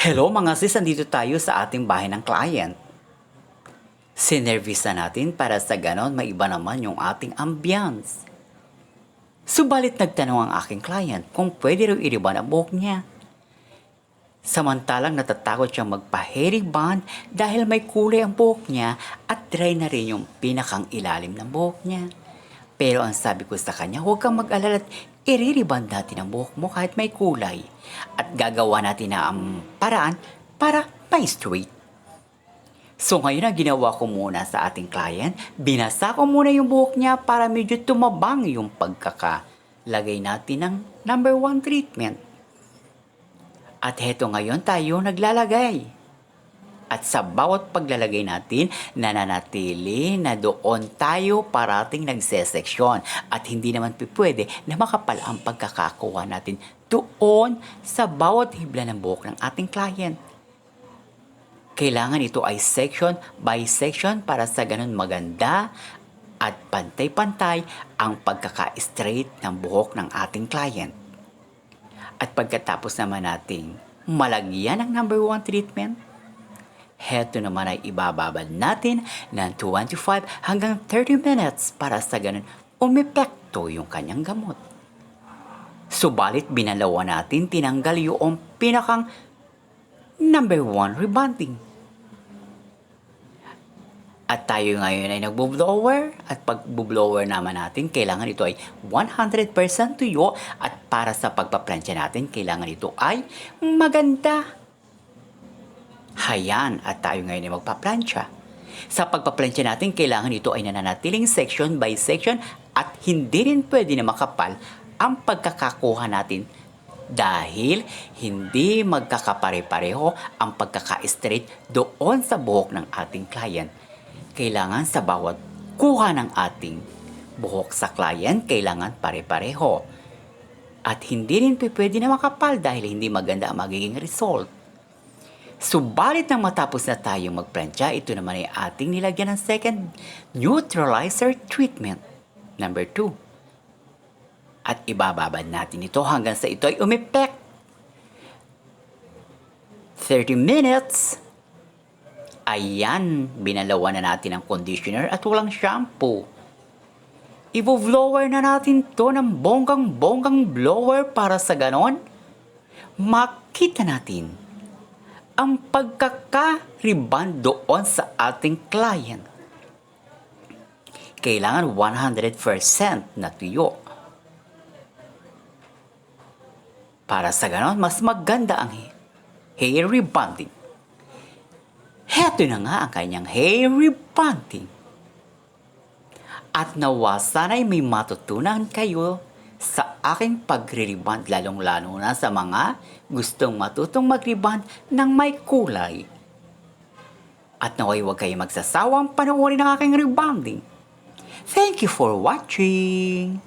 Hello mga sis, andito tayo sa ating bahay ng client. Sinervisa natin para sa ganon maiba naman yung ating ambience. Subalit nagtanong ang aking client kung pwede raw i-ribbon ang buhok niya. Samantalang natatakot siyang magpa-hairy band dahil may kulay ang buhok niya at dry na rin yung pinakang ilalim ng buhok niya. Pero ang sabi ko sa kanya, huwag kang mag-alala at i-ribbon natin ang buhok mo kahit may kulay. At gagawa natin na ang paraan para pa-straight. So ngayon ang ginawa ko muna sa ating client, binasa ko muna yung buhok niya para medyo tumabang yung pagkakalagay natin ng number 1 treatment. At heto ngayon tayo naglalagay. At sa bawat paglalagay natin, nananatili na doon tayo parating nagseseksyon. At hindi naman pwede na makapal ang pagkakakuha natin doon sa bawat hibla ng buhok ng ating client. Kailangan ito ay section by section para sa ganun maganda at pantay-pantay ang pagkaka-straight ng buhok ng ating client. At pagkatapos naman nating malagyan ng number 1 treatment, heto naman ay ibababad natin ng 25 hanggang 30 minutes para sa ganun umepekto yung kanyang gamot. Subalit binalawa natin tinanggal yung pinakang number 1 rebonding. At tayo ngayon ay nagbo-blower at pag-blower naman natin, kailangan ito ay 100% tuyo at para sa pagpaplansya natin, kailangan ito ay maganda. Hayan at tayo ngayon ay magpaplansya. Sa pagpaplansya natin, kailangan ito ay nananatiling section by section at hindi rin pwede na makapal ang pagkakakuha natin dahil hindi magkakapare-pareho ang pagkaka-straight doon sa buhok ng ating client. Kailangan sa bawat kuha ng ating buhok sa client, kailangan pare-pareho. At hindi rin pwede na makapal dahil hindi maganda ang magiging result. Subalit nang matapos na tayong magplansya, ito naman ay ating nilagyan ng second neutralizer treatment, number 2. At ibababad natin ito hanggang sa ito ay umepek. 30 minutes. Ayan, binalawan na natin ang conditioner at walang shampoo. Ibo-blower na natin to ng bonggang-bonggang blower para sa ganon makita natin ang pagkaka-rebond doon sa ating client. Kailangan 100% na tuyo. Para sa ganon, mas maganda ang hair rebonding. Heto na nga ang kanyang hair rebonding. At nawa sana'y may matutunan kayo sa aking pagre-rebond, lalong-lalo na sa mga gustong matutong mag-rebond ng may kulay. At naway huwag kayo magsasawang panoorin ang aking rebonding. Thank you for watching!